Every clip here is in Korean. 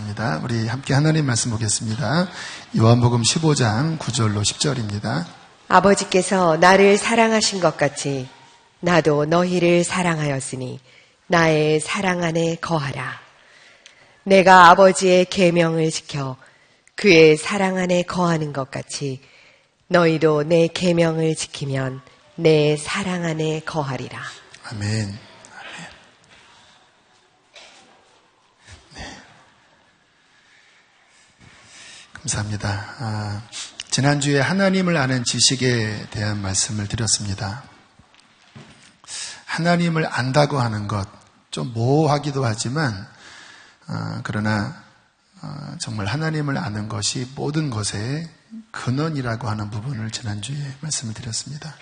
감사합니다. 우리 함께 하나님 말씀 보겠습니다. 요한복음 15장 9절로 10절입니다. 아버지께서 나를 사랑하신 것 같이 나도 너희를 사랑하였으니 나의 사랑 안에 거하라. 내가 아버지의 계명을 지켜 그의 사랑 안에 거하는 것 같이 너희도 내 계명을 지키면 내 사랑 안에 거하리라. 아멘. 감사합니다. 지난주에 하나님을 아는 지식에 대한 말씀을 드렸습니다. 하나님을 안다고 하는 것, 좀 모호하기도 하지만, 그러나 정말 하나님을 아는 것이 모든 것의 근원이라고 하는 부분을 지난주에 말씀을 드렸습니다.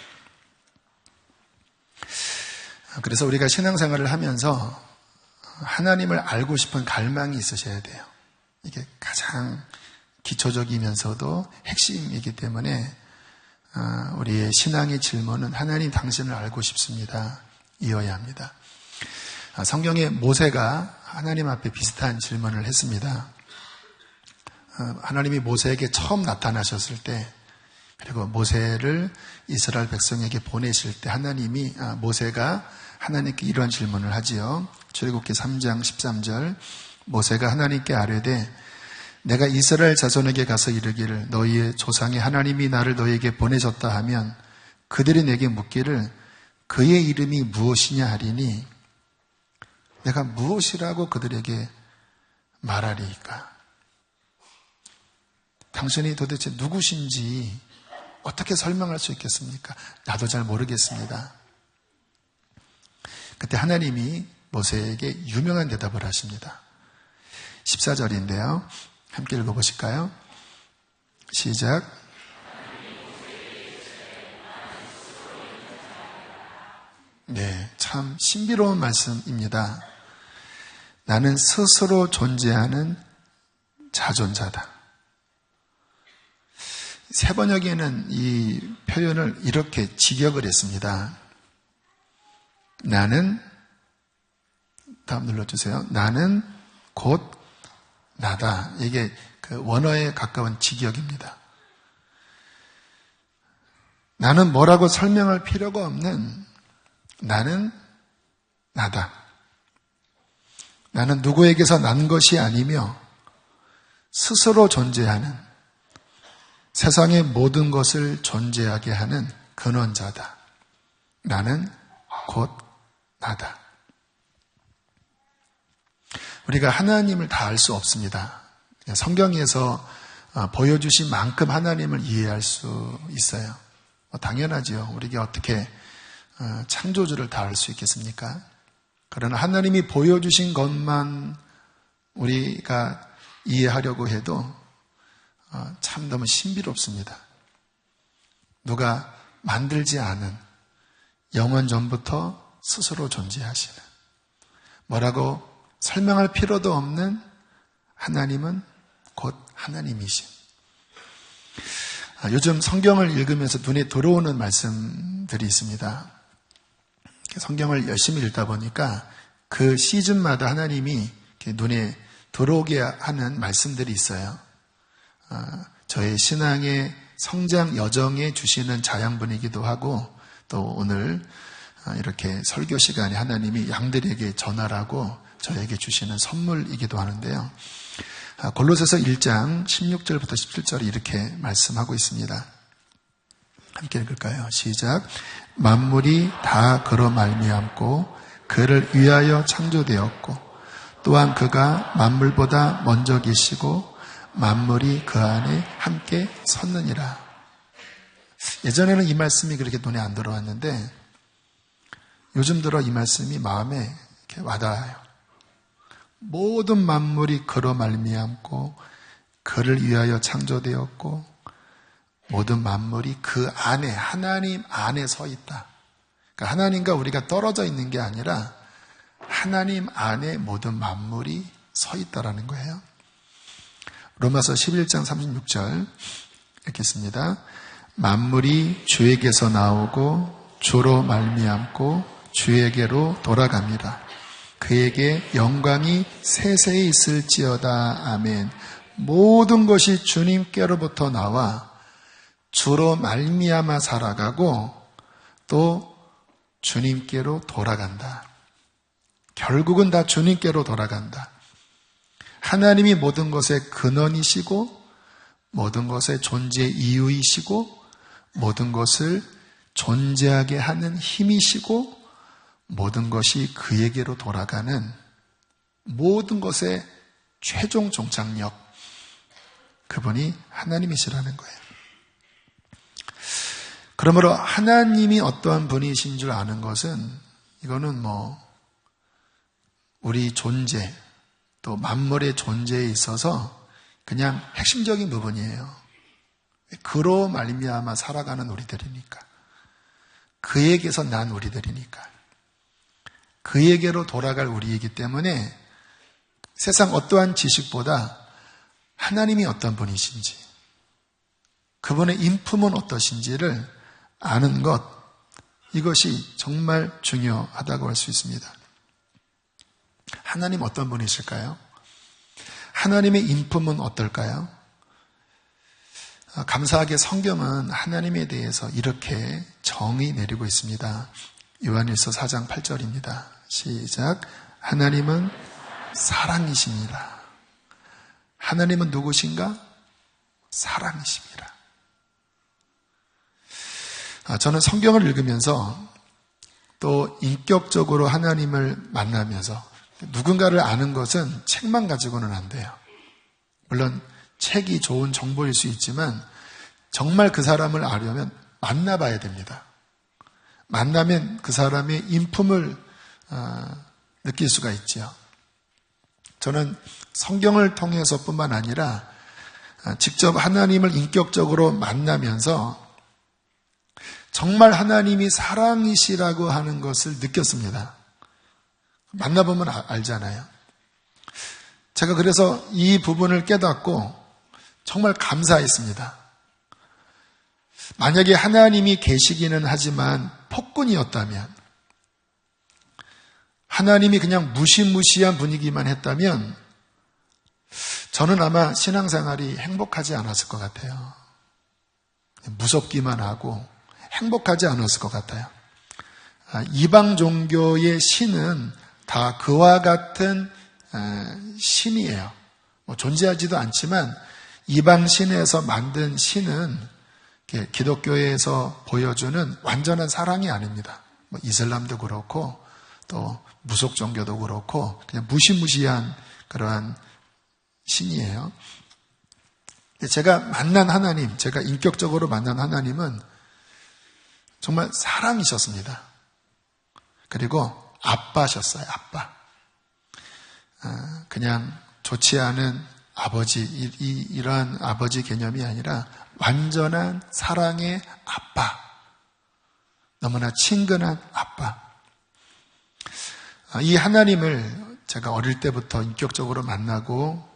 그래서 우리가 신앙생활을 하면서 하나님을 알고 싶은 갈망이 있으셔야 돼요. 이게 가장 기초적이면서도 핵심이기 때문에 우리의 신앙의 질문은 하나님 당신을 알고 싶습니다. 이어야 합니다. 성경에 모세가 하나님 앞에 비슷한 질문을 했습니다. 하나님이 모세에게 처음 나타나셨을 때 그리고 모세를 이스라엘 백성에게 보내실 때 하나님이 모세가 하나님께 이런 질문을 하지요. 출애굽기 3장 13절 모세가 하나님께 아뢰되 내가 이스라엘 자손에게 가서 이르기를 너희의 조상의 하나님이 나를 너희에게 보내셨다 하면 그들이 내게 묻기를 그의 이름이 무엇이냐 하리니 내가 무엇이라고 그들에게 말하리이까? 당신이 도대체 누구신지 어떻게 설명할 수 있겠습니까? 나도 잘 모르겠습니다. 그때 하나님이 모세에게 유명한 대답을 하십니다. 14절인데요. 함께 읽어보실까요? 시작. 네, 참 신비로운 말씀입니다. 나는 스스로 존재하는 자존자다. 세 번역에는 이 표현을 이렇게 직역을 했습니다. 나는, 다음 눌러주세요. 나는 곧 나다. 이게 그 원어에 가까운 직역입니다. 나는 뭐라고 설명할 필요가 없는 나는 나다. 나는 누구에게서 난 것이 아니며 스스로 존재하는 세상의 모든 것을 존재하게 하는 근원자다. 나는 곧 나다. 우리가 하나님을 다 알 수 없습니다. 성경에서 보여주신 만큼 하나님을 이해할 수 있어요. 당연하지요. 우리가 어떻게 창조주를 다 알 수 있겠습니까? 그러나 하나님이 보여주신 것만 우리가 이해하려고 해도 참 너무 신비롭습니다. 누가 만들지 않은 영원 전부터 스스로 존재하시는 뭐라고 설명할 필요도 없는 하나님은 곧 하나님이신. 요즘 성경을 읽으면서 눈에 들어오는 말씀들이 있습니다. 성경을 열심히 읽다 보니까 그 시즌마다 하나님이 눈에 들어오게 하는 말씀들이 있어요. 저의 신앙의 성장 여정에 주시는 자양분이기도 하고 또 오늘 이렇게 설교 시간에 하나님이 양들에게 전하라고 저에게 주시는 선물이기도 하는데요. 골로새서 1장 16절부터 17절이 이렇게 말씀하고 있습니다. 함께 읽을까요? 시작. 만물이 다 그로 말미암고 그를 위하여 창조되었고 또한 그가 만물보다 먼저 계시고 만물이 그 안에 함께 섰느니라. 예전에는 이 말씀이 그렇게 눈에 안 들어왔는데 요즘 들어 이 말씀이 마음에 이렇게 와닿아요. 모든 만물이 그로 말미암고 그를 위하여 창조되었고 모든 만물이 그 안에 하나님 안에 서 있다. 그러니까 하나님과 우리가 떨어져 있는 게 아니라 하나님 안에 모든 만물이 서 있다라는 거예요. 로마서 11장 36절 읽겠습니다. 만물이 주에게서 나오고 주로 말미암고 주에게로 돌아갑니다. 그에게 영광이 세세히 있을지어다. 아멘. 모든 것이 주님께로부터 나와 주로 말미암아 살아가고 또 주님께로 돌아간다. 결국은 다 주님께로 돌아간다. 하나님이 모든 것의 근원이시고 모든 것의 존재 이유이시고 모든 것을 존재하게 하는 힘이시고 모든 것이 그에게로 돌아가는 모든 것의 최종 종착역, 그분이 하나님이시라는 거예요. 그러므로 하나님이 어떠한 분이신 줄 아는 것은 이거는 우리 존재 또 만물의 존재에 있어서 그냥 핵심적인 부분이에요. 그로 말미암아 살아가는 우리들이니까, 그에게서 난 우리들이니까, 그에게로 돌아갈 우리이기 때문에 세상 어떠한 지식보다 하나님이 어떤 분이신지, 그분의 인품은 어떠신지를 아는 것, 이것이 정말 중요하다고 할 수 있습니다. 하나님 어떤 분이실까요? 하나님의 인품은 어떨까요? 감사하게 성경은 하나님에 대해서 이렇게 정의 내리고 있습니다. 요한일서 4장 8절입니다. 시작. 하나님은 사랑이십니다. 하나님은 누구신가? 사랑이십니다. 저는 성경을 읽으면서 또 인격적으로 하나님을 만나면서 누군가를 아는 것은 책만 가지고는 안 돼요. 물론 책이 좋은 정보일 수 있지만 정말 그 사람을 알려면 만나봐야 됩니다. 만나면 그 사람의 인품을 느낄 수가 있죠. 저는 성경을 통해서뿐만 아니라 직접 하나님을 인격적으로 만나면서 정말 하나님이 사랑이시라고 하는 것을 느꼈습니다. 만나보면 알잖아요. 제가 그래서 이 부분을 깨닫고 정말 감사했습니다. 만약에 하나님이 계시기는 하지만 폭군이었다면, 하나님이 그냥 무시무시한 분위기만 했다면 저는 아마 신앙생활이 행복하지 않았을 것 같아요. 무섭기만 하고 행복하지 않았을 것 같아요. 이방 종교의 신은 다 그와 같은 신이에요. 존재하지도 않지만 이방 신에서 만든 신은 기독교에서 보여주는 완전한 사랑이 아닙니다. 이슬람도 그렇고 또 무속 종교도 그렇고 그냥 무시무시한 그러한 신이에요. 제가 만난 하나님, 제가 인격적으로 만난 하나님은 정말 사랑이셨습니다. 그리고 아빠셨어요. 아빠. 그냥 좋지 않은 아버지, 이러한 아버지 개념이 아니라 완전한 사랑의 아빠. 너무나 친근한 아빠. 이 하나님을 제가 어릴 때부터 인격적으로 만나고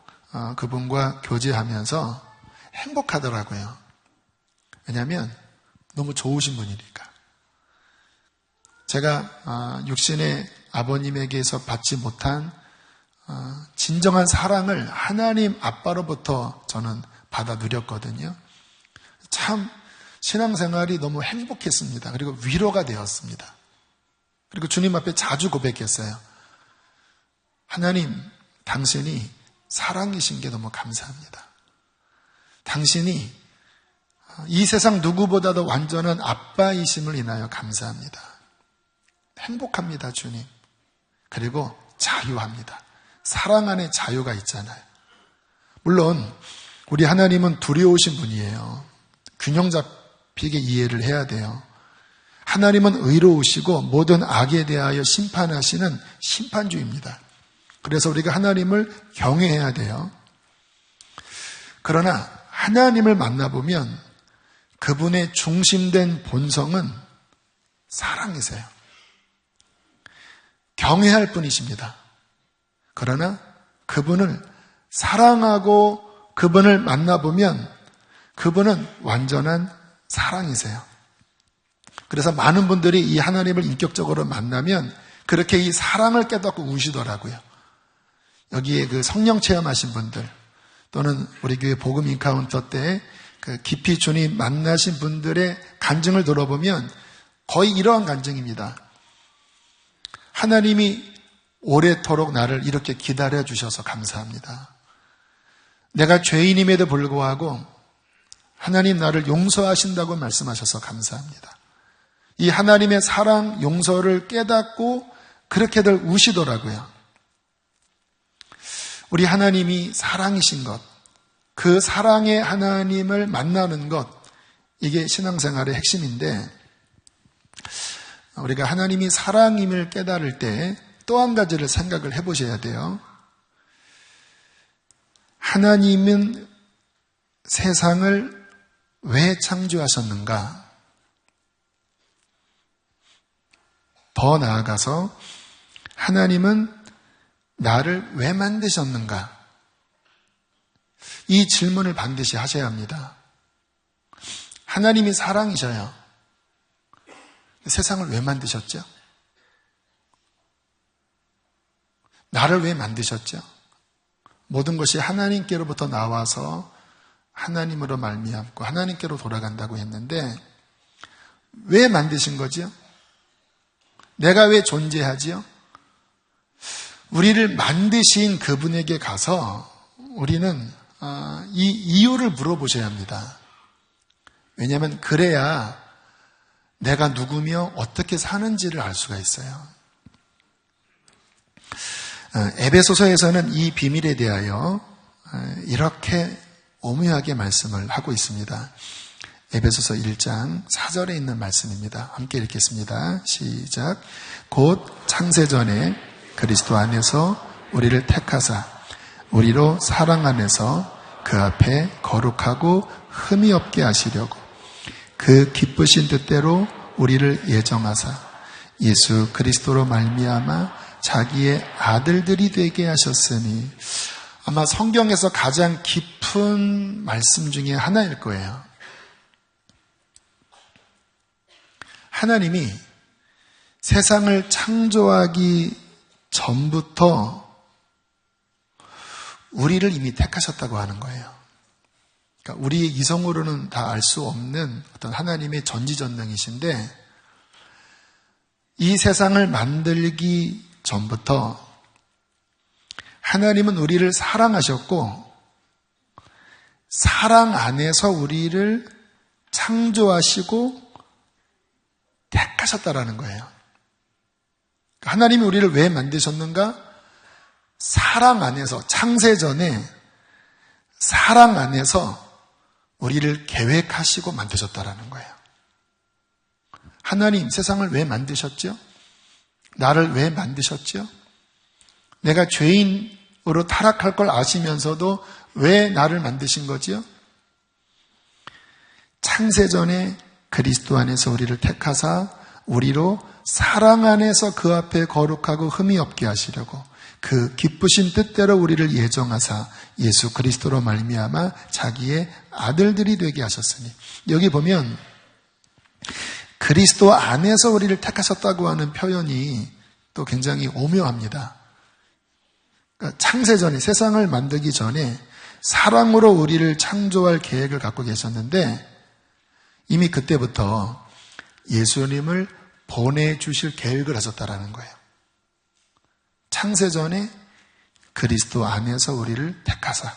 그분과 교제하면서 행복하더라고요. 왜냐하면 너무 좋으신 분이니까. 제가 육신의 아버님에게서 받지 못한 진정한 사랑을 하나님 아빠로부터 저는 받아 누렸거든요. 참 신앙생활이 너무 행복했습니다. 그리고 위로가 되었습니다. 그리고 주님 앞에 자주 고백했어요. 하나님, 당신이 사랑이신 게 너무 감사합니다. 당신이 이 세상 누구보다도 완전한 아빠이심을 인하여 감사합니다. 행복합니다, 주님. 그리고 자유합니다. 사랑 안에 자유가 있잖아요. 물론 우리 하나님은 두려우신 분이에요. 균형 잡히게 이해를 해야 돼요. 하나님은 의로우시고 모든 악에 대하여 심판하시는 심판주입니다. 그래서 우리가 하나님을 경외해야 돼요. 그러나 하나님을 만나보면 그분의 중심된 본성은 사랑이세요. 경외할 뿐이십니다. 그러나 그분을 사랑하고 그분을 만나보면 그분은 완전한 사랑이세요. 그래서 많은 분들이 이 하나님을 인격적으로 만나면 그렇게 이 사랑을 깨닫고 우시더라고요. 여기에 그 성령 체험하신 분들 또는 우리 교회 복음 인카운터 때 그 깊이 주님 만나신 분들의 간증을 들어보면 거의 이러한 간증입니다. 하나님이 오래도록 나를 이렇게 기다려 주셔서 감사합니다. 내가 죄인임에도 불구하고 하나님 나를 용서하신다고 말씀하셔서 감사합니다. 이 하나님의 사랑, 용서를 깨닫고 그렇게들 우시더라고요. 우리 하나님이 사랑이신 것, 그 사랑의 하나님을 만나는 것, 이게 신앙생활의 핵심인데 우리가 하나님이 사랑임을 깨달을 때 또 한 가지를 생각을 해보셔야 돼요. 하나님은 세상을 왜 창조하셨는가? 더 나아가서 하나님은 나를 왜 만드셨는가? 이 질문을 반드시 하셔야 합니다. 하나님이 사랑이셔요. 세상을 왜 만드셨죠? 나를 왜 만드셨죠? 모든 것이 하나님께로부터 나와서 하나님으로 말미암고 하나님께로 돌아간다고 했는데 왜 만드신 거죠? 내가 왜 존재하지요? 우리를 만드신 그분에게 가서 우리는 이 이유를 물어보셔야 합니다. 왜냐하면 그래야 내가 누구며 어떻게 사는지를 알 수가 있어요. 에베소서에서는 이 비밀에 대하여 이렇게 오묘하게 말씀을 하고 있습니다. 에베소서 1장 4절에 있는 말씀입니다. 함께 읽겠습니다. 시작. 곧 창세전에 그리스도 안에서 우리를 택하사 우리로 사랑 안에서 그 앞에 거룩하고 흠이 없게 하시려고 그 기쁘신 뜻대로 우리를 예정하사 예수 그리스도로 말미암아 자기의 아들들이 되게 하셨으니 아마 성경에서 가장 깊은 말씀 중에 하나일 거예요. 하나님이 세상을 창조하기 전부터 우리를 이미 택하셨다고 하는 거예요. 그러니까 우리의 이성으로는 다 알 수 없는 어떤 하나님의 전지전능이신데 이 세상을 만들기 전부터 하나님은 우리를 사랑하셨고 사랑 안에서 우리를 창조하시고 택하셨다라는 거예요. 하나님이 우리를 왜 만드셨는가? 사랑 안에서, 창세전에 사랑 안에서 우리를 계획하시고 만드셨다라는 거예요. 하나님 세상을 왜 만드셨죠? 나를 왜 만드셨죠? 내가 죄인으로 타락할 걸 아시면서도 왜 나를 만드신 거지요? 창세전에 그리스도 안에서 우리를 택하사 우리로 사랑 안에서 그 앞에 거룩하고 흠이 없게 하시려고 그 기쁘신 뜻대로 우리를 예정하사 예수 그리스도로 말미암아 자기의 아들들이 되게 하셨으니 여기 보면 그리스도 안에서 우리를 택하셨다고 하는 표현이 또 굉장히 오묘합니다. 그러니까 창세전에 세상을 만들기 전에 사랑으로 우리를 창조할 계획을 갖고 계셨는데 이미 그때부터 예수님을 보내주실 계획을 하셨다라는 거예요. 창세전에 그리스도 안에서 우리를 택하사.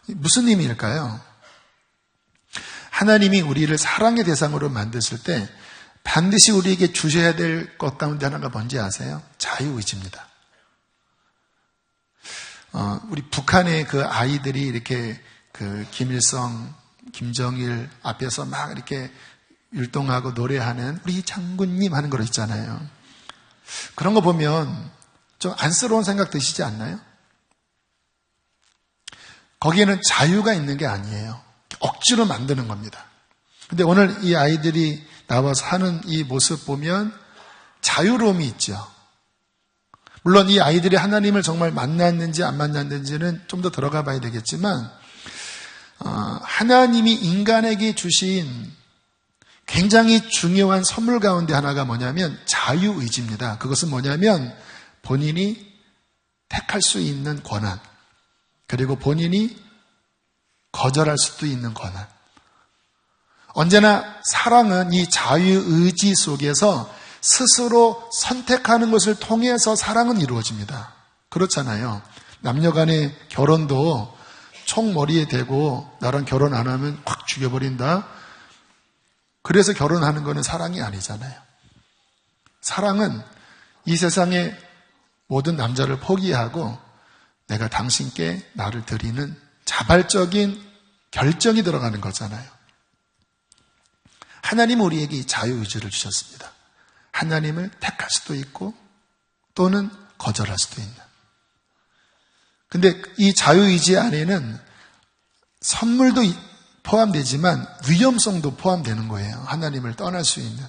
무슨 의미일까요? 하나님이 우리를 사랑의 대상으로 만드실 때 반드시 우리에게 주셔야 될 것 가운데 하나가 뭔지 아세요? 자유의지입니다. 우리 북한의 그 아이들이 이렇게 그 김일성, 김정일 앞에서 막 이렇게 율동하고 노래하는 우리 장군님 하는 거 있잖아요. 그런 거 보면 좀 안쓰러운 생각 드시지 않나요? 거기에는 자유가 있는 게 아니에요. 억지로 만드는 겁니다. 근데 오늘 이 아이들이 나와서 하는 이 모습 보면 자유로움이 있죠. 물론 이 아이들이 하나님을 정말 만났는지 안 만났는지는 좀 더 들어가 봐야 되겠지만 하나님이 인간에게 주신 굉장히 중요한 선물 가운데 하나가 뭐냐면 자유의지입니다. 그것은 뭐냐면 본인이 택할 수 있는 권한, 그리고 본인이 거절할 수도 있는 권한. 언제나 사랑은 이 자유의지 속에서 스스로 선택하는 것을 통해서 사랑은 이루어집니다. 그렇잖아요. 남녀 간의 결혼도 총 머리에 대고 나랑 결혼 안 하면 확 죽여버린다. 그래서 결혼하는 거는 사랑이 아니잖아요. 사랑은 이 세상의 모든 남자를 포기하고 내가 당신께 나를 드리는 자발적인 결정이 들어가는 거잖아요. 하나님은 우리에게 이 자유의지를 주셨습니다. 하나님을 택할 수도 있고 또는 거절할 수도 있는. 근데 이 자유의지 안에는 선물도 포함되지만 위험성도 포함되는 거예요. 하나님을 떠날 수 있는.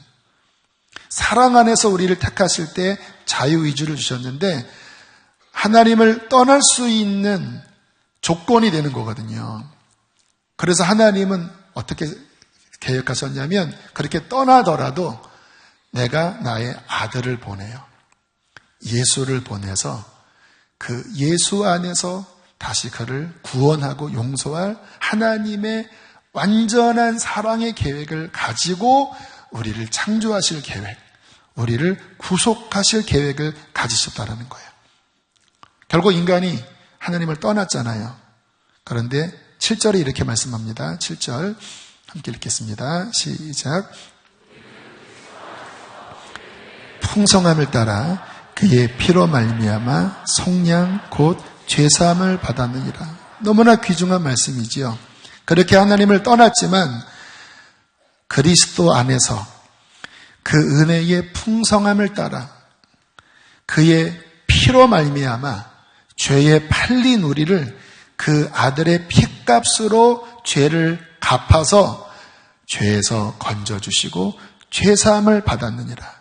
사랑 안에서 우리를 택하실 때 자유의지를 주셨는데 하나님을 떠날 수 있는 조건이 되는 거거든요. 그래서 하나님은 어떻게 계획하셨냐면 그렇게 떠나더라도 내가 나의 아들을 보내요. 예수를 보내서 그 예수 안에서 다시 그를 구원하고 용서할 하나님의 완전한 사랑의 계획을 가지고 우리를 창조하실 계획, 우리를 구속하실 계획을 가지셨다는 거예요. 결국 인간이 하나님을 떠났잖아요. 그런데 7절에 이렇게 말씀합니다. 7절 함께 읽겠습니다. 시작. 풍성함을 따라 그의 피로 말미암아 속량 곧 죄사함을 받았느니라. 너무나 귀중한 말씀이지요. 그렇게 하나님을 떠났지만 그리스도 안에서 그 은혜의 풍성함을 따라 그의 피로 말미암아 죄에 팔린 우리를 그 아들의 피값으로 죄를 갚아서 죄에서 건져주시고 죄사함을 받았느니라.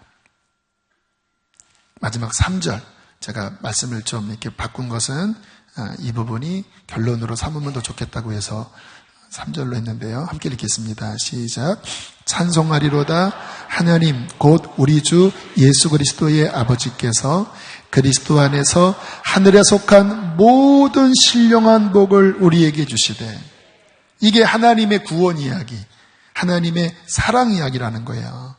마지막 3절 제가 말씀을 좀 이렇게 바꾼 것은 이 부분이 결론으로 삼으면 더 좋겠다고 해서 3절로 했는데요. 함께 읽겠습니다. 시작. 찬송하리로다 하나님 곧 우리 주 예수 그리스도의 아버지께서 그리스도 안에서 하늘에 속한 모든 신령한 복을 우리에게 주시되. 이게 하나님의 구원 이야기, 하나님의 사랑 이야기라는 거예요.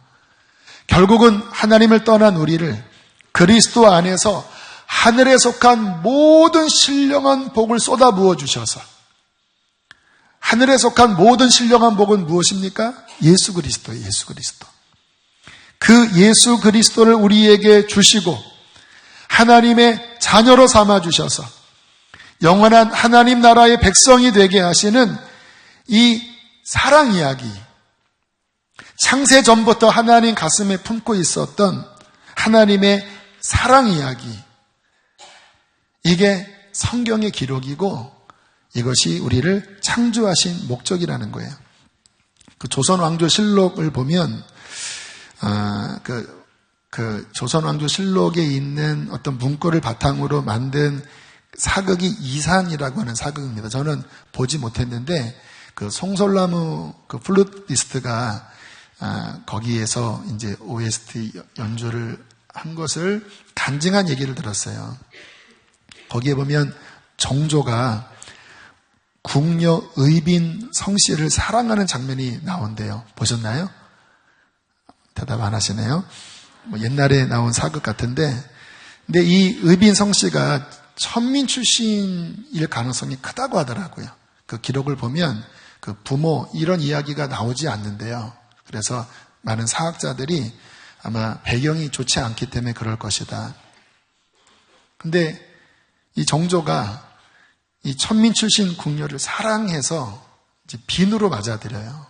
결국은 하나님을 떠난 우리를 그리스도 안에서 하늘에 속한 모든 신령한 복을 쏟아 부어 주셔서, 하늘에 속한 모든 신령한 복은 무엇입니까? 예수 그리스도예요. 예수 그리스도. 그 예수 그리스도를 우리에게 주시고 하나님의 자녀로 삼아 주셔서 영원한 하나님 나라의 백성이 되게 하시는 이 사랑 이야기, 창세 전부터 하나님 가슴에 품고 있었던 하나님의 사랑 이야기, 이게 성경의 기록이고 이것이 우리를 창조하신 목적이라는 거예요. 그 조선왕조실록을 보면 그 조선왕조실록에 있는 어떤 문구를 바탕으로 만든 사극이 이산이라고 하는 사극입니다. 저는 보지 못했는데 그 송솔나무 그 플루티스트가 거기에서 이제 OST 연주를 한 것을 간증한 얘기를 들었어요. 거기에 보면 정조가 궁녀 의빈 성씨를 사랑하는 장면이 나온대요. 보셨나요? 대답 안 하시네요. 뭐 옛날에 나온 사극 같은데, 근데 이 의빈 성씨가 천민 출신일 가능성이 크다고 하더라고요. 그 기록을 보면 그 부모 이런 이야기가 나오지 않는데요. 그래서 많은 사학자들이 아마 배경이 좋지 않기 때문에 그럴 것이다. 근데 이 정조가 이 천민 출신 궁녀를 사랑해서 이제 빈으로 맞아들여요.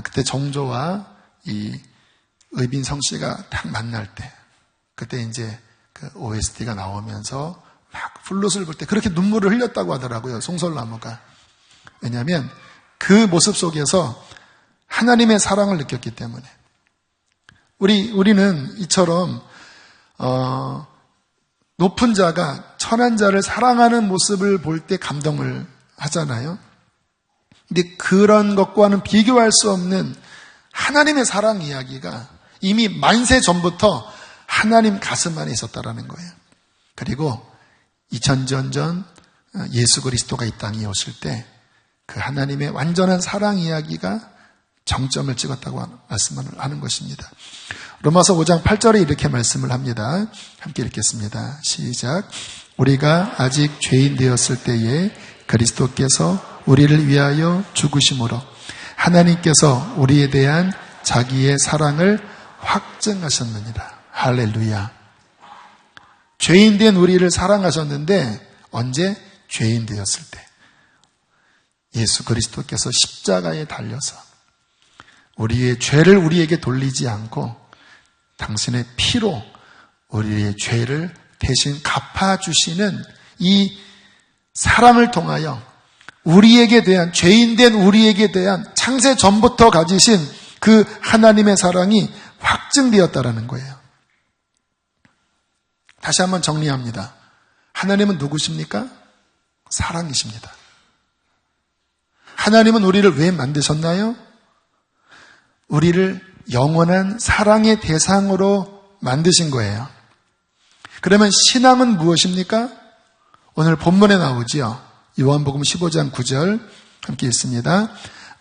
그때 정조와 이 의빈성 씨가 딱 만날 때, 그때 이제 그 OST가 나오면서 막 플룻을 불 때 그렇게 눈물을 흘렸다고 하더라고요. 송솔나무가. 왜냐하면 그 모습 속에서 하나님의 사랑을 느꼈기 때문에. 우리는 이처럼 높은 자가 천한 자를 사랑하는 모습을 볼 때 감동을 하잖아요. 근데 그런 것과는 비교할 수 없는 하나님의 사랑 이야기가 이미 만세 전부터 하나님 가슴 안에 있었다라는 거예요. 그리고 2000년 전 예수 그리스도가 이 땅에 오실 때 그 하나님의 완전한 사랑 이야기가 정점을 찍었다고 말씀을 하는 것입니다. 로마서 5장 8절에 이렇게 말씀을 합니다. 함께 읽겠습니다. 시작. 우리가 아직 죄인 되었을 때에 그리스도께서 우리를 위하여 죽으심으로 하나님께서 우리에 대한 자기의 사랑을 확증하셨느니라. 할렐루야. 죄인 된 우리를 사랑하셨는데 언제? 죄인 되었을 때. 예수 그리스도께서 십자가에 달려서 우리의 죄를 우리에게 돌리지 않고 당신의 피로 우리의 죄를 대신 갚아주시는 이 사랑을 통하여 우리에게 대한, 죄인된 우리에게 대한 창세 전부터 가지신 그 하나님의 사랑이 확증되었다라는 거예요. 다시 한번 정리합니다. 하나님은 누구십니까? 사랑이십니다. 하나님은 우리를 왜 만드셨나요? 우리를 영원한 사랑의 대상으로 만드신 거예요. 그러면 신앙은 무엇입니까? 오늘 본문에 나오지요. 요한복음 15장 9절 함께 읽습니다.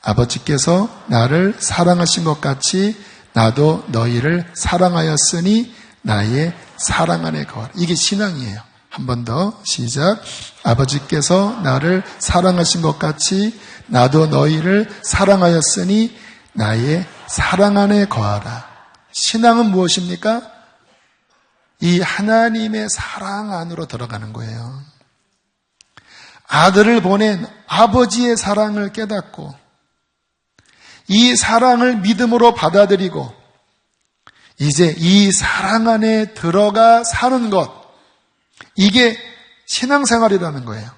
아버지께서 나를 사랑하신 것 같이 나도 너희를 사랑하였으니 나의 사랑 안에 거하라. 이게 신앙이에요. 한 번 더 시작. 아버지께서 나를 사랑하신 것 같이 나도 너희를 사랑하였으니 나의 사랑 안에 거하라. 신앙은 무엇입니까? 이 하나님의 사랑 안으로 들어가는 거예요. 아들을 보낸 아버지의 사랑을 깨닫고 이 사랑을 믿음으로 받아들이고 이제 이 사랑 안에 들어가 사는 것, 이게 신앙생활이라는 거예요.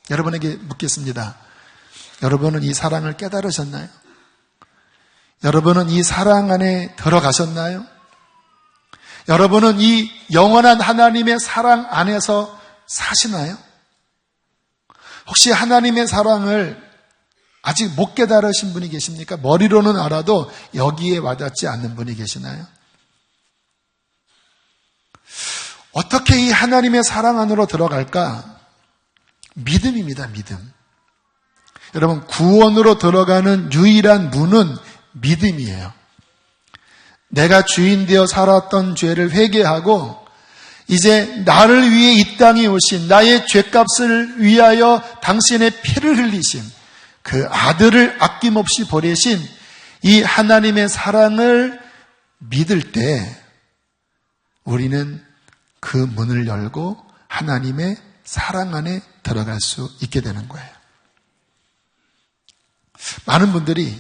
여러분에게 묻겠습니다. 여러분은 이 사랑을 깨달으셨나요? 여러분은 이 사랑 안에 들어가셨나요? 여러분은 이 영원한 하나님의 사랑 안에서 사시나요? 혹시 하나님의 사랑을 아직 못 깨달으신 분이 계십니까? 머리로는 알아도 여기에 와닿지 않는 분이 계시나요? 어떻게 이 하나님의 사랑 안으로 들어갈까? 믿음입니다, 믿음. 여러분, 구원으로 들어가는 유일한 문은 믿음이에요. 내가 주인 되어 살았던 죄를 회개하고 이제 나를 위해 이 땅에 오신 나의 죄값을 위하여 당신의 피를 흘리신 그 아들을 아낌없이 보내신 이 하나님의 사랑을 믿을 때 우리는 그 문을 열고 하나님의 사랑 안에 들어갈 수 있게 되는 거예요. 많은 분들이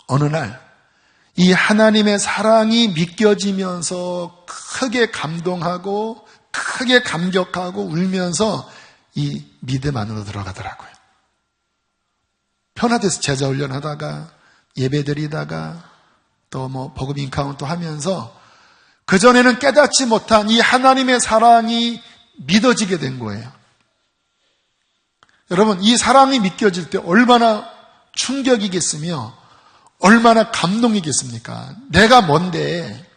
어느 날 이 하나님의 사랑이 믿겨지면서 크게 감동하고 크게 감격하고 울면서 이 믿음 안으로 들어가더라고요. 편화돼서 제자 훈련하다가 예배드리다가 또 복음 인카운트 하면서 그전에는 깨닫지 못한 이 하나님의 사랑이 믿어지게 된 거예요. 여러분, 이 사랑이 믿겨질 때 얼마나 충격이겠으며 얼마나 감동이겠습니까? 내가 뭔데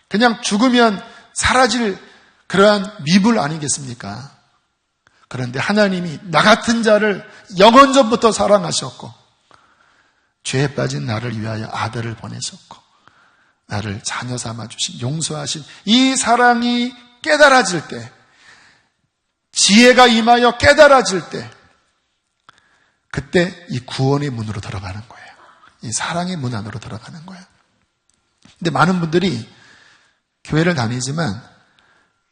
그냥 죽으면 사라질 그러한 미불 아니겠습니까? 그런데 하나님이 나 같은 자를 영원전부터 사랑하셨고 죄에 빠진 나를 위하여 아들을 보내셨고 나를 자녀 삼아주신 용서하신 이 사랑이 깨달아질 때, 지혜가 임하여 깨달아질 때, 그때 이 구원의 문으로 들어가는 거예요. 이 사랑의 문 안으로 들어가는 거예요. 근데 많은 분들이 교회를 다니지만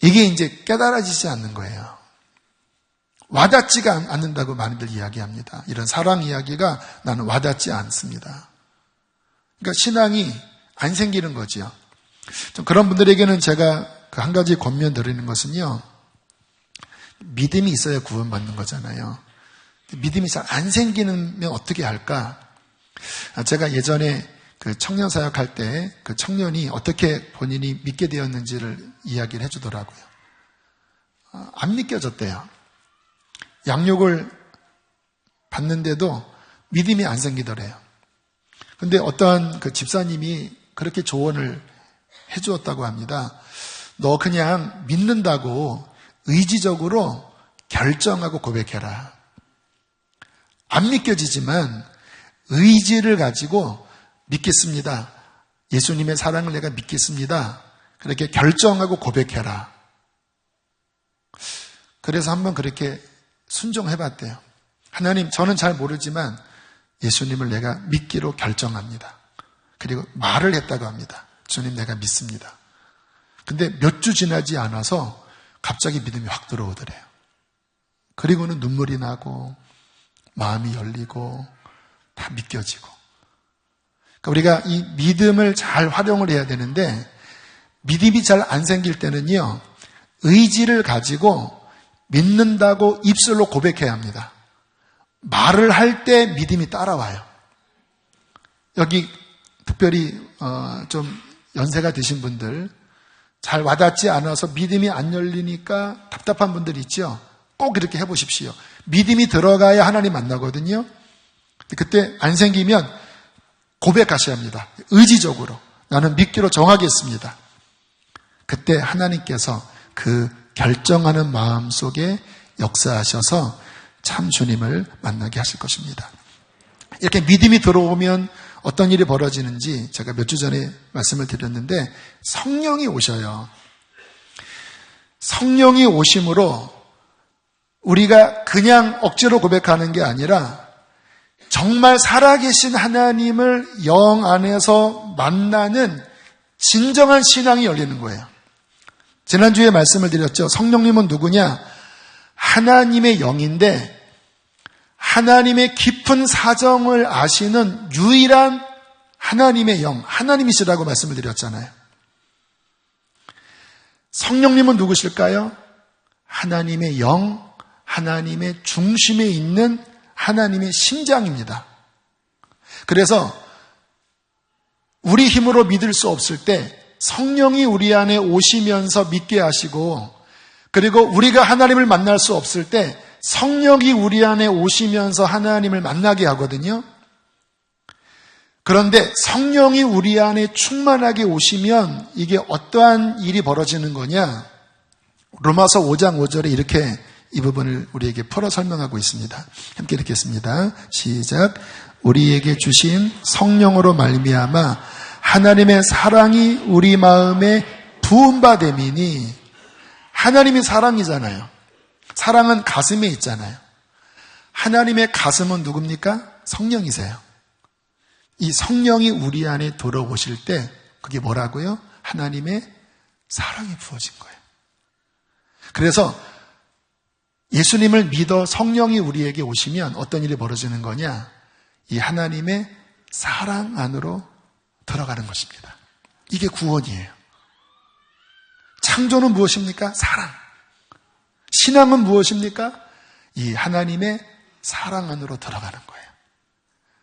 이게 이제 깨달아지지 않는 거예요. 와닿지가 않는다고 많이들 이야기합니다. 이런 사랑 이야기가 나는 와닿지 않습니다. 그러니까 신앙이 안 생기는 거지요. 좀 그런 분들에게는 제가 그 한 가지 권면 드리는 것은요, 믿음이 있어야 구원받는 거잖아요. 믿음이 잘 안 생기면 어떻게 할까? 제가 예전에 그 청년 사역할 때 그 청년이 어떻게 본인이 믿게 되었는지를 이야기를 해주더라고요. 안 믿겨졌대요. 양육을 받는데도 믿음이 안 생기더래요. 근데 어떠한 그 집사님이 그렇게 조언을 해주었다고 합니다. 너 그냥 믿는다고 의지적으로 결정하고 고백해라. 안 믿겨지지만 의지를 가지고 믿겠습니다. 예수님의 사랑을 내가 믿겠습니다. 그렇게 결정하고 고백해라. 그래서 한번 그렇게 순종해봤대요. 하나님, 저는 잘 모르지만 예수님을 내가 믿기로 결정합니다. 그리고 말을 했다고 합니다. 주님, 내가 믿습니다. 근데 몇 주 지나지 않아서 갑자기 믿음이 확 들어오더래요. 그리고는 눈물이 나고 마음이 열리고 다 믿겨지고. 그러니까 우리가 이 믿음을 잘 활용을 해야 되는데 믿음이 잘 안 생길 때는요, 의지를 가지고 믿는다고 입술로 고백해야 합니다. 말을 할 때 믿음이 따라와요. 여기 특별히 좀 연세가 드신 분들, 잘 와닿지 않아서 믿음이 안 열리니까 답답한 분들 있죠? 꼭 이렇게 해보십시오. 믿음이 들어가야 하나님 만나거든요. 그때 안 생기면 고백하셔야 합니다. 의지적으로 나는 믿기로 정하겠습니다. 그때 하나님께서 그 결정하는 마음 속에 역사하셔서 참 주님을 만나게 하실 것입니다. 이렇게 믿음이 들어오면 어떤 일이 벌어지는지 제가 몇 주 전에 말씀을 드렸는데, 성령이 오셔요. 성령이 오심으로 우리가 그냥 억지로 고백하는 게 아니라 정말 살아계신 하나님을 영 안에서 만나는 진정한 신앙이 열리는 거예요. 지난주에 말씀을 드렸죠. 성령님은 누구냐? 하나님의 영인데 하나님의 깊은 사정을 아시는 유일한 하나님의 영, 하나님이시라고 말씀을 드렸잖아요. 성령님은 누구실까요? 하나님의 영, 하나님의 중심에 있는 하나님의 심장입니다. 그래서 우리 힘으로 믿을 수 없을 때 성령이 우리 안에 오시면서 믿게 하시고, 그리고 우리가 하나님을 만날 수 없을 때 성령이 우리 안에 오시면서 하나님을 만나게 하거든요. 그런데 성령이 우리 안에 충만하게 오시면 이게 어떠한 일이 벌어지는 거냐? 로마서 5장 5절에 이렇게 이 부분을 우리에게 풀어 설명하고 있습니다. 함께 읽겠습니다. 시작. 우리에게 주신 성령으로 말미암아 하나님의 사랑이 우리 마음에 부음받음이니, 하나님이 사랑이잖아요. 사랑은 가슴에 있잖아요. 하나님의 가슴은 누굽니까? 성령이세요. 이 성령이 우리 안에 들어오실 때 그게 뭐라고요? 하나님의 사랑이 부어진 거예요. 그래서 예수님을 믿어 성령이 우리에게 오시면 어떤 일이 벌어지는 거냐? 이 하나님의 사랑 안으로 들어가는 것입니다. 이게 구원이에요. 창조는 무엇입니까? 사랑. 신앙은 무엇입니까? 이 하나님의 사랑 안으로 들어가는 거예요.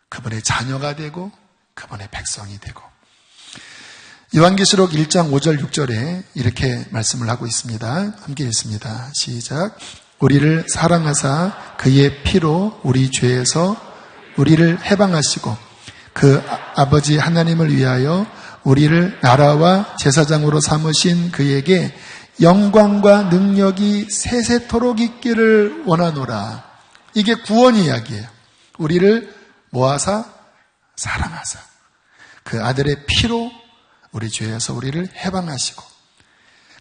그분의 자녀가 되고 그분의 백성이 되고. 요한계시록 1장 5절 6절에 이렇게 말씀을 하고 있습니다. 함께 읽습니다. 시작. 우리를 사랑하사 그의 피로 우리 죄에서 우리를 해방하시고 그 아버지 하나님을 위하여 우리를 나라와 제사장으로 삼으신 그에게 영광과 능력이 세세토록 있기를 원하노라. 이게 구원 이야기예요. 우리를 모아사 사랑하사 그 아들의 피로 우리 죄에서 우리를 해방하시고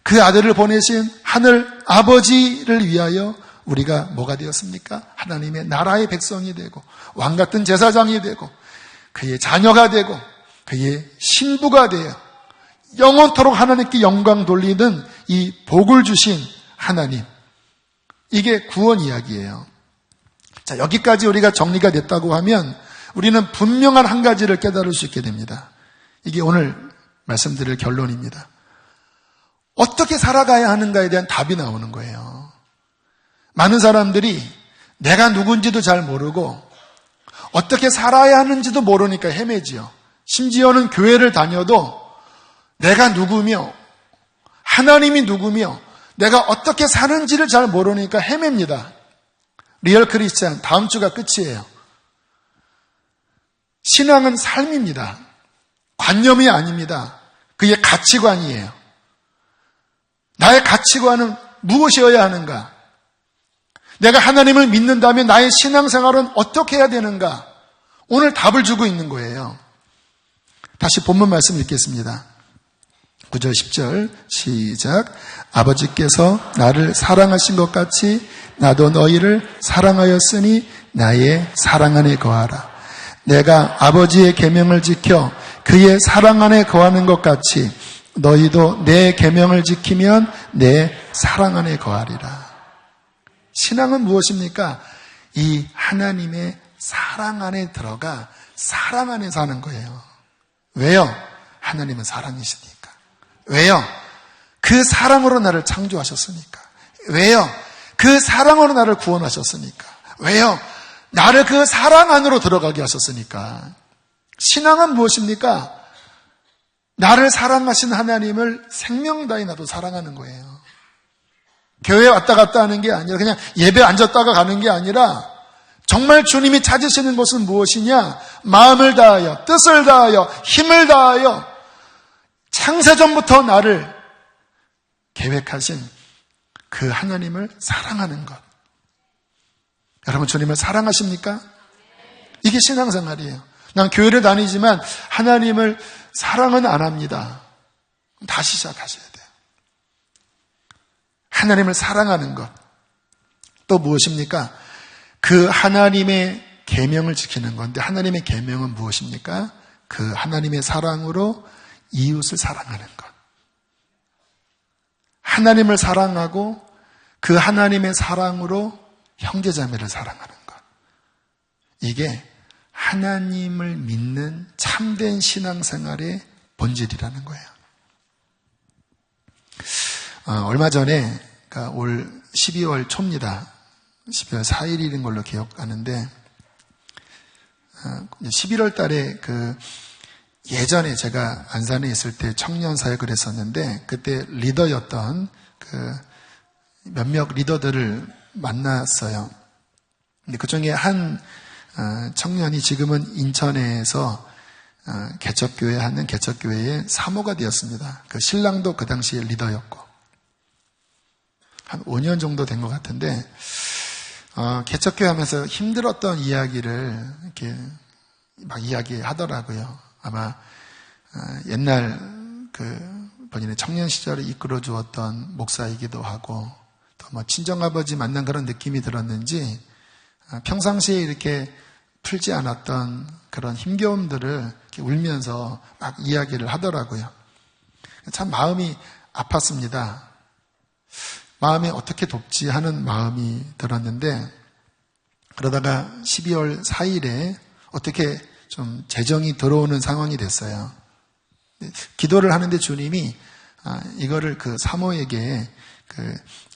그 아들을 보내신 하늘 아버지를 위하여 우리가 뭐가 되었습니까? 하나님의 나라의 백성이 되고 왕같은 제사장이 되고 그의 자녀가 되고 그의 신부가 되어 영원토록 하나님께 영광 돌리는 이 복을 주신 하나님. 이게 구원 이야기예요. 자, 여기까지 우리가 정리가 됐다고 하면 우리는 분명한 한 가지를 깨달을 수 있게 됩니다. 이게 오늘 말씀드릴 결론입니다. 어떻게 살아가야 하는가에 대한 답이 나오는 거예요. 많은 사람들이 내가 누군지도 잘 모르고 어떻게 살아야 하는지도 모르니까 헤매지요. 심지어는 교회를 다녀도 내가 누구며 하나님이 누구며 내가 어떻게 사는지를 잘 모르니까 헤맵니다. 리얼 크리스찬 다음 주가 끝이에요. 신앙은 삶입니다. 관념이 아닙니다. 그게 가치관이에요. 나의 가치관은 무엇이어야 하는가? 내가 하나님을 믿는다면 나의 신앙생활은 어떻게 해야 되는가? 오늘 답을 주고 있는 거예요. 다시 본문 말씀 읽겠습니다. 9절 10절 시작. 아버지께서 나를 사랑하신 것 같이 나도 너희를 사랑하였으니 나의 사랑 안에 거하라. 내가 아버지의 계명을 지켜 그의 사랑 안에 거하는 것 같이 너희도 내 계명을 지키면 내 사랑 안에 거하리라. 신앙은 무엇입니까? 이 하나님의 사랑 안에 들어가 사랑 안에 사는 거예요. 왜요? 하나님은 사랑이시니까. 왜요? 그 사랑으로 나를 창조하셨으니까. 왜요? 그 사랑으로 나를 구원하셨으니까. 왜요? 나를 그 사랑 안으로 들어가게 하셨으니까. 신앙은 무엇입니까? 나를 사랑하신 하나님을 생명 다해 나도 사랑하는 거예요. 교회 왔다 갔다 하는 게 아니라 그냥 예배 앉았다가 가는 게 아니라 정말 주님이 찾으시는 것은 무엇이냐? 마음을 다하여, 뜻을 다하여, 힘을 다하여 창세전부터 나를 계획하신 그 하나님을 사랑하는 것. 여러분 주님을 사랑하십니까? 이게 신앙생활이에요. 난 교회를 다니지만 하나님을 사랑은 안 합니다. 다시 시작하셔야 돼요. 하나님을 사랑하는 것. 또 무엇입니까? 그 하나님의 계명을 지키는 건데 하나님의 계명은 무엇입니까? 그 하나님의 사랑으로 이웃을 사랑하는 것. 하나님을 사랑하고 그 하나님의 사랑으로 형제자매를 사랑하는 것. 이게 하나님을 믿는 참된 신앙생활의 본질이라는 거예요. 얼마 전에 그러니까 올 12월 초입니다. 12월 4일인 걸로 기억하는데 11월 달에 예전에 제가 안산에 있을 때 청년 사역을 했었는데 그때 리더였던 몇몇 리더들을 만났어요. 근데 그중에 한 청년이 지금은 인천에서 개척교회 하는 개척교회의 사모가 되었습니다. 그 신랑도 그 당시에 리더였고 한 5년 정도 된 것 같은데 개척교회 하면서 힘들었던 이야기를 이렇게 막 이야기하더라고요. 아마 옛날 본인의 청년 시절을 이끌어 주었던 목사이기도 하고 또 뭐 친정아버지 만난 그런 느낌이 들었는지 평상시에 이렇게 풀지 않았던 그런 힘겨움들을 이렇게 울면서 막 이야기를 하더라고요. 참 마음이 아팠습니다. 마음이 어떻게 돕지 하는 마음이 들었는데 그러다가 12월 4일에 어떻게 좀 재정이 들어오는 상황이 됐어요. 기도를 하는데 주님이 이거를 그 사모에게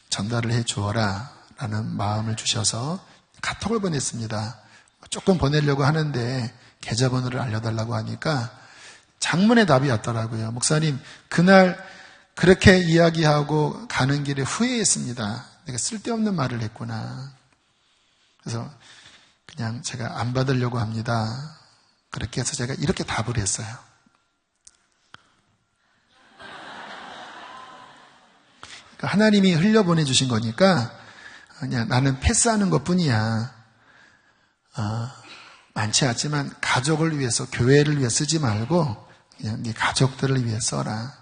전달을 해 주어라 라는 마음을 주셔서 카톡을 보냈습니다. 조금 보내려고 하는데 계좌번호를 알려달라고 하니까 장문의 답이 왔더라고요. 목사님, 그날 그렇게 이야기하고 가는 길에 후회했습니다. 내가 쓸데없는 말을 했구나. 그래서 그냥 제가 안 받으려고 합니다. 그렇게 해서 제가 이렇게 답을 했어요. 그러니까 하나님이 흘려보내주신 거니까 그냥 나는 패스하는 것뿐이야. 많지 않지만 가족을 위해서, 교회를 위해 쓰지 말고 그냥 네 가족들을 위해 써라.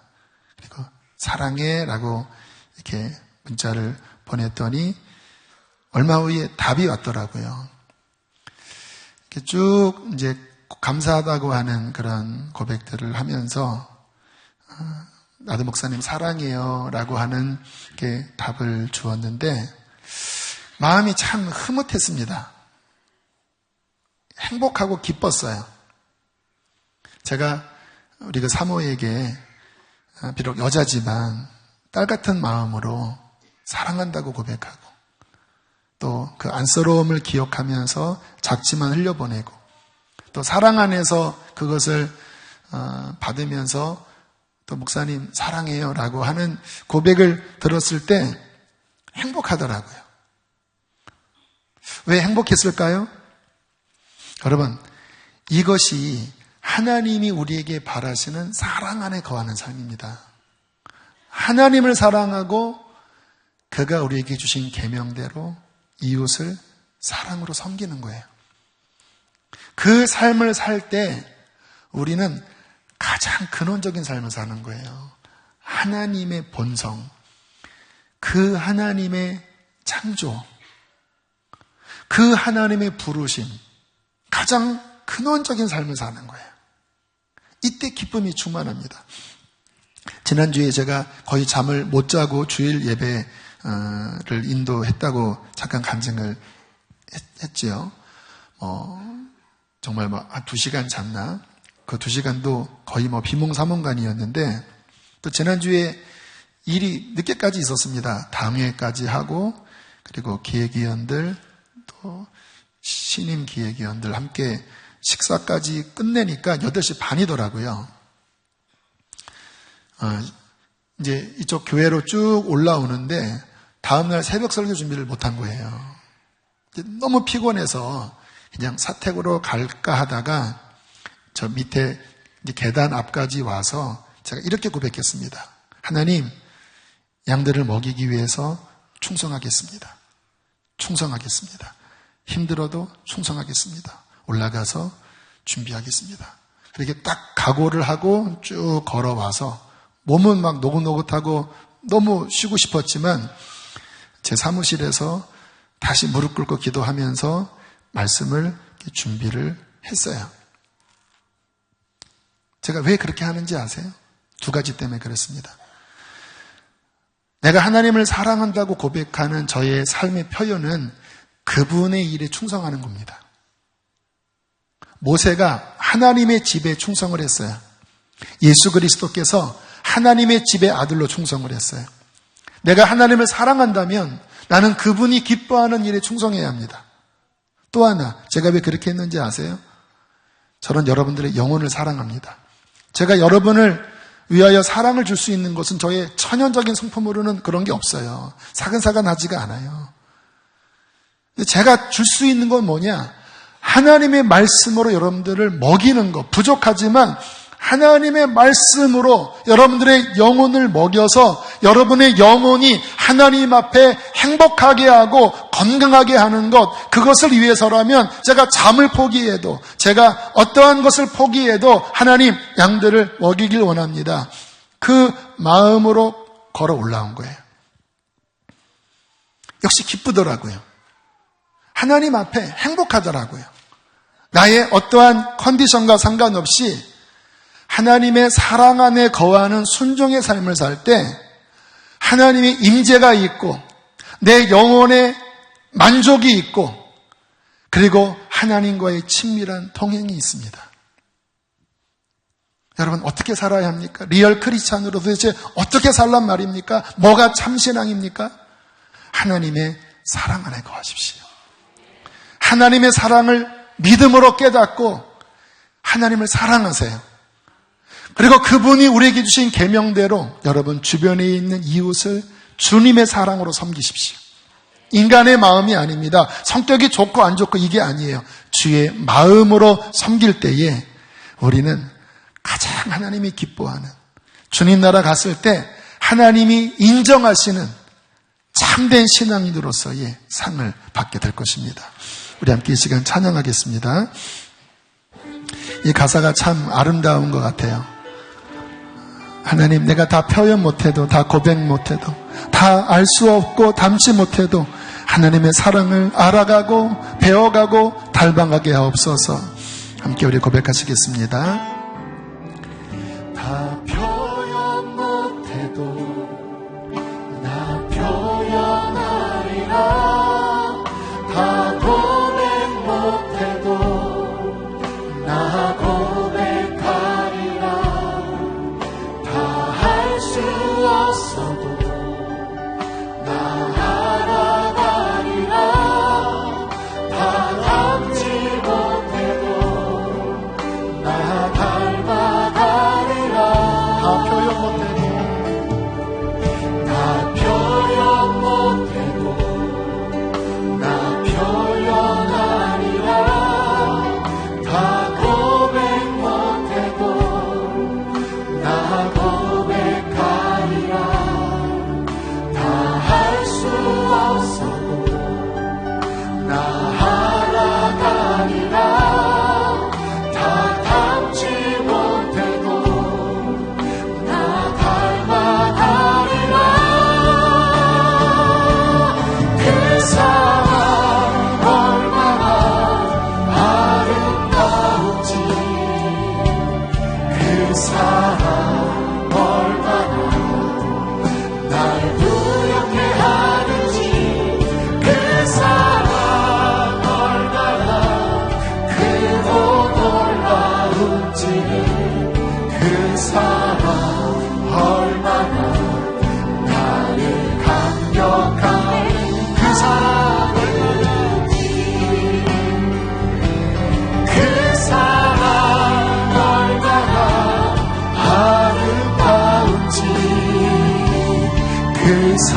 그리고 사랑해 라고 이렇게 문자를 보냈더니 얼마 후에 답이 왔더라고요. 이렇게 쭉 이제 감사하다고 하는 그런 고백들을 하면서 나도 목사님 사랑해요 라고 하는 게 답을 주었는데 마음이 참 흐뭇했습니다. 행복하고 기뻤어요. 제가 우리 그 사모에게 비록 여자지만 딸 같은 마음으로 사랑한다고 고백하고 또 그 안쓰러움을 기억하면서 작지만 흘려보내고 또 사랑 안에서 그것을 받으면서 또 목사님 사랑해요 라고 하는 고백을 들었을 때 행복하더라고요. 왜 행복했을까요? 여러분, 이것이 하나님이 우리에게 바라시는 사랑 안에 거하는 삶입니다. 하나님을 사랑하고 그가 우리에게 주신 계명대로 이웃을 사랑으로 섬기는 거예요. 그 삶을 살 때 우리는 가장 근원적인 삶을 사는 거예요. 하나님의 본성, 그 하나님의 창조, 그 하나님의 부르심, 가장 근원적인 삶을 사는 거예요. 이때 기쁨이 충만합니다. 지난주에 제가 거의 잠을 못 자고 주일 예배를 인도했다고 잠깐 간증을 했지요. 정말 한 2시간 잤나? 그 2시간도 거의 비몽사몽간이었는데, 또 지난주에 일이 늦게까지 있었습니다. 당회까지 하고, 그리고 기획위원들, 또 신임 기획위원들 함께 식사까지 끝내니까 8시 반이더라고요. 이제 이쪽 교회로 쭉 올라오는데 다음날 새벽 설교 준비를 못한 거예요. 너무 피곤해서 그냥 사택으로 갈까 하다가 저 밑에 이제 계단 앞까지 와서 제가 이렇게 고백했습니다. 하나님, 양들을 먹이기 위해서 충성하겠습니다. 충성하겠습니다. 힘들어도 충성하겠습니다. 올라가서 준비하겠습니다. 그렇게 딱 각오를 하고 쭉 걸어와서 몸은 막 노긋노긋하고 너무 쉬고 싶었지만 제 사무실에서 다시 무릎 꿇고 기도하면서 말씀을 준비를 했어요. 제가 왜 그렇게 하는지 아세요? 2가지 때문에 그렇습니다. 내가 하나님을 사랑한다고 고백하는 저의 삶의 표현은 그분의 일에 충성하는 겁니다. 모세가 하나님의 집에 충성을 했어요. 예수 그리스도께서 하나님의 집의 아들로 충성을 했어요. 내가 하나님을 사랑한다면 나는 그분이 기뻐하는 일에 충성해야 합니다. 또 하나, 제가 왜 그렇게 했는지 아세요? 저는 여러분들의 영혼을 사랑합니다. 제가 여러분을 위하여 사랑을 줄 수 있는 것은 저의 천연적인 성품으로는 그런 게 없어요. 사근사근하지가 않아요. 제가 줄 수 있는 건 뭐냐? 하나님의 말씀으로 여러분들을 먹이는 것, 부족하지만 하나님의 말씀으로 여러분들의 영혼을 먹여서 여러분의 영혼이 하나님 앞에 행복하게 하고 건강하게 하는 것, 그것을 위해서라면 제가 잠을 포기해도, 제가 어떠한 것을 포기해도 하나님 양들을 먹이길 원합니다. 그 마음으로 걸어 올라온 거예요. 역시 기쁘더라고요. 하나님 앞에 행복하더라고요. 나의 어떠한 컨디션과 상관없이 하나님의 사랑 안에 거하는 순종의 삶을 살 때 하나님의 임재가 있고 내 영혼에 만족이 있고 그리고 하나님과의 친밀한 동행이 있습니다. 여러분 어떻게 살아야 합니까? 리얼 크리스찬으로 도대체 어떻게 살란 말입니까? 뭐가 참신앙입니까? 하나님의 사랑 안에 거하십시오. 하나님의 사랑을 믿음으로 깨닫고 하나님을 사랑하세요. 그리고 그분이 우리에게 주신 계명대로 여러분 주변에 있는 이웃을 주님의 사랑으로 섬기십시오. 인간의 마음이 아닙니다. 성격이 좋고 안 좋고 이게 아니에요. 주의 마음으로 섬길 때에 우리는 가장 하나님이 기뻐하는, 주님 나라 갔을 때 하나님이 인정하시는 참된 신앙인으로서의 상을 받게 될 것입니다. 우리 함께 이 시간 찬양하겠습니다. 이 가사가 참 아름다운 것 같아요. 하나님, 내가 다 표현 못해도, 다 고백 못해도, 다 알 수 없고 담지 못해도 하나님의 사랑을 알아가고 배워가고 닮아가게 하옵소서. 함께 우리 고백하시겠습니다. 다 표현 못해도 나 표현하리라. 다 고백 못해도 나 고백하리라. 다 할 수 없어도 나 알아가리라. 다 담지 못해도 나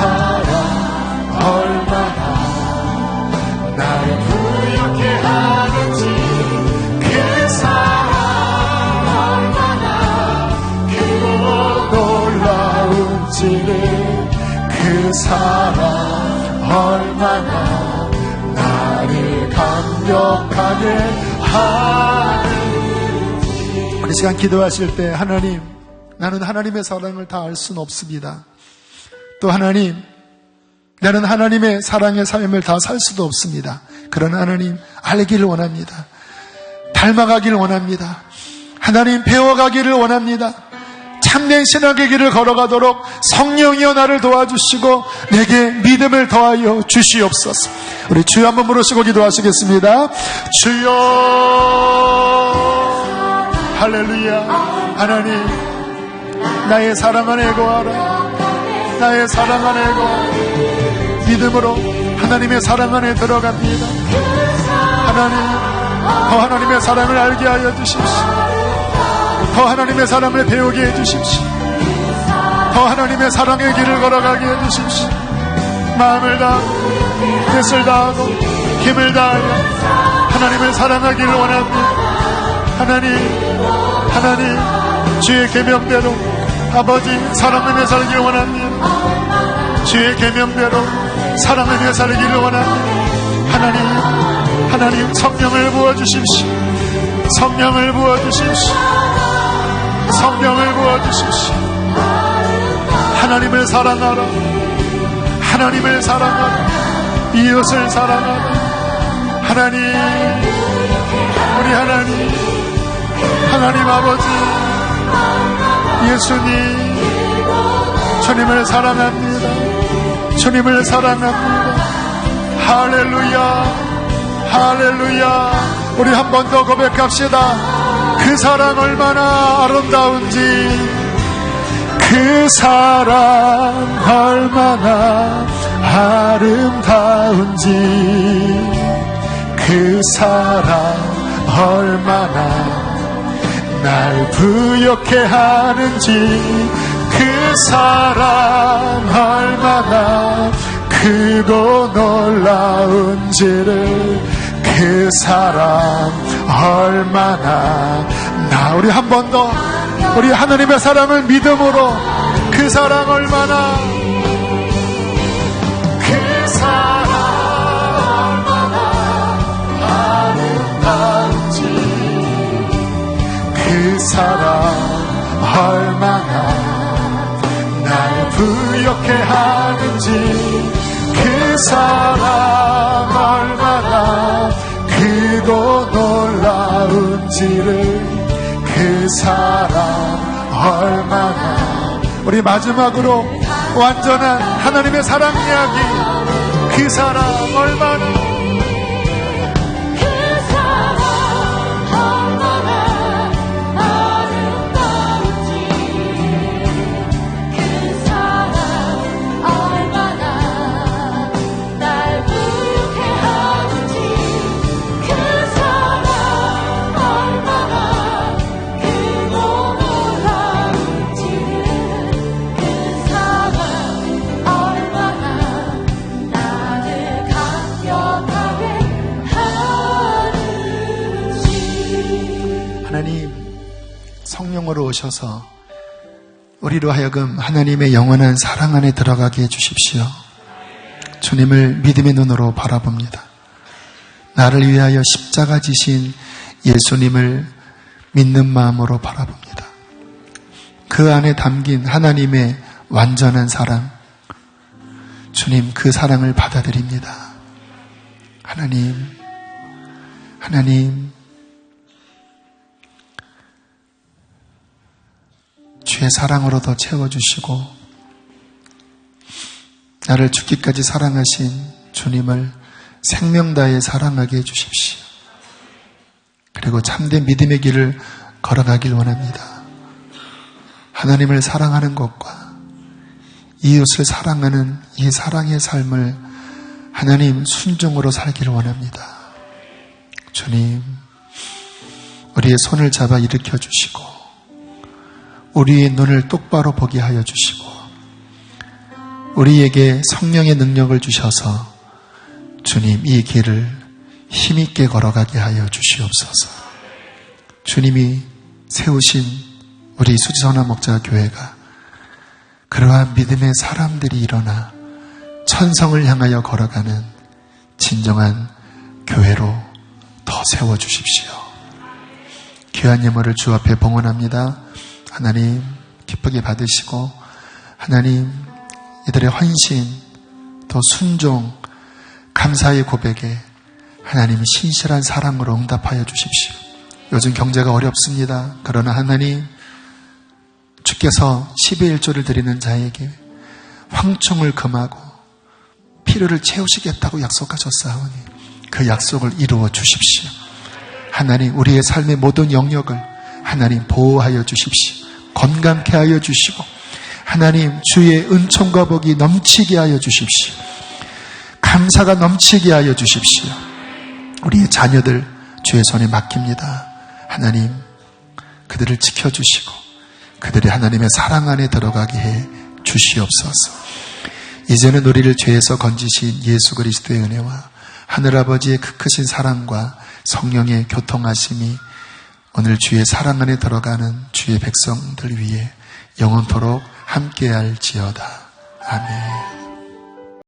사랑 얼마나 날 부욕해 하는지 그 사랑 얼마나 크고 놀라운지를 그 사랑 얼마나 나를 감격하게 하는지. 우리 시간 기도하실 때 하나님, 나는 하나님의 사랑을 다 알 수는 없습니다. 또 하나님, 나는 하나님의 사랑의 삶을 다 살 수도 없습니다. 그러나 하나님 알기를 원합니다. 닮아가기를 원합니다. 하나님 배워가기를 원합니다. 참된 신앙의 길을 걸어가도록 성령이여 나를 도와주시고 내게 믿음을 더하여 주시옵소서. 우리 주여 한번 부르시고 기도하시겠습니다. 주여. 할렐루야. 하나님, 나의 사랑 안에 거하라. 나의 사랑 안에 거하라. 믿음으로 하나님의 사랑 안에 들어갑니다. 하나님, 더 하나님의 사랑을 알게 하여 주십시오. 더 하나님의 사랑을 배우게 해주십시오. 더 하나님의 사랑의 길을 걸어가게 해주십시오. 마음을 다하고 뜻을 다하고 힘을 다하여 하나님을 사랑하기를 원합니다. 하나님 주의 계명대로 아버지 사랑하며 살기를 원합니다. 주의 계명대로 사랑하며 살기를 원합니다. 하나님 성령을 부어주십시오. 성령을 부어주십시오. 성령을 부어주십시오. 하나님을 사랑하라. 하나님을 사랑하라. 이웃을 사랑하라. 하나님, 우리 하나님 아버지 예수님, 주님을 사랑합니다. 주님을 사랑합니다. 할렐루야. 할렐루야. 우리 한 번 더 고백합시다. 그 사랑 얼마나 아름다운지, 그 사랑 얼마나 아름다운지, 그 사랑 얼마나 날 부욕해 하는지, 그 사랑 얼마나 크고 놀라운지를, 그 사랑 얼마나 우리 한 번 더 우리 하나님의 사랑을 믿음으로, 그 사랑 얼마나, 그 사랑 얼마나 아름다운지, 그 사랑 얼마나 날 부욕해 하는지, 그 사랑 얼마나 크고 놀라운지를, 그 사랑 얼마나. 우리 마지막으로 완전한 하나님의 사랑 이야기, 그 사랑 얼마나, 성령으로 오셔서 우리로 하여금 하나님의 영원한 사랑 안에 들어가게 해주십시오. 주님을 믿음의 눈으로 바라봅니다. 나를 위하여 십자가 지신 예수님을 믿는 마음으로 바라봅니다. 그 안에 담긴 하나님의 완전한 사랑, 주님 그 사랑을 받아들입니다. 하나님 주의 사랑으로 더 채워주시고, 나를 죽기까지 사랑하신 주님을 생명 다해 사랑하게 해주십시오. 그리고 참된 믿음의 길을 걸어가길 원합니다. 하나님을 사랑하는 것과 이웃을 사랑하는 이 사랑의 삶을 하나님 순종으로 살기를 원합니다. 주님, 우리의 손을 잡아 일으켜 주시고 우리의 눈을 똑바로 보게 하여 주시고 우리에게 성령의 능력을 주셔서 주님 이 길을 힘있게 걸어가게 하여 주시옵소서. 주님이 세우신 우리 수지선화 목자 교회가 그러한 믿음의 사람들이 일어나 천성을 향하여 걸어가는 진정한 교회로 더 세워주십시오. 귀한 예물을 주 앞에 봉헌합니다. 하나님 기쁘게 받으시고 하나님 이들의 헌신 또 순종 감사의 고백에 하나님의 신실한 사랑으로 응답하여 주십시오. 요즘 경제가 어렵습니다. 그러나 하나님 주께서 10의 1조를 드리는 자에게 황충을 금하고 필요를 채우시겠다고 약속하셨사오니 그 약속을 이루어 주십시오. 하나님 우리의 삶의 모든 영역을 하나님 보호하여 주십시오. 건강케 하여 주시고 하나님 주의 은총과 복이 넘치게 하여 주십시오. 감사가 넘치게 하여 주십시오. 우리의 자녀들 주의 손에 맡깁니다. 하나님 그들을 지켜주시고 그들이 하나님의 사랑 안에 들어가게 해 주시옵소서. 이제는 우리를 죄에서 건지신 예수 그리스도의 은혜와 하늘아버지의 그 크신 사랑과 성령의 교통하심이 오늘 주의 사랑 안에 들어가는 주의 백성들 위해 영원토록 함께할지어다. 아멘.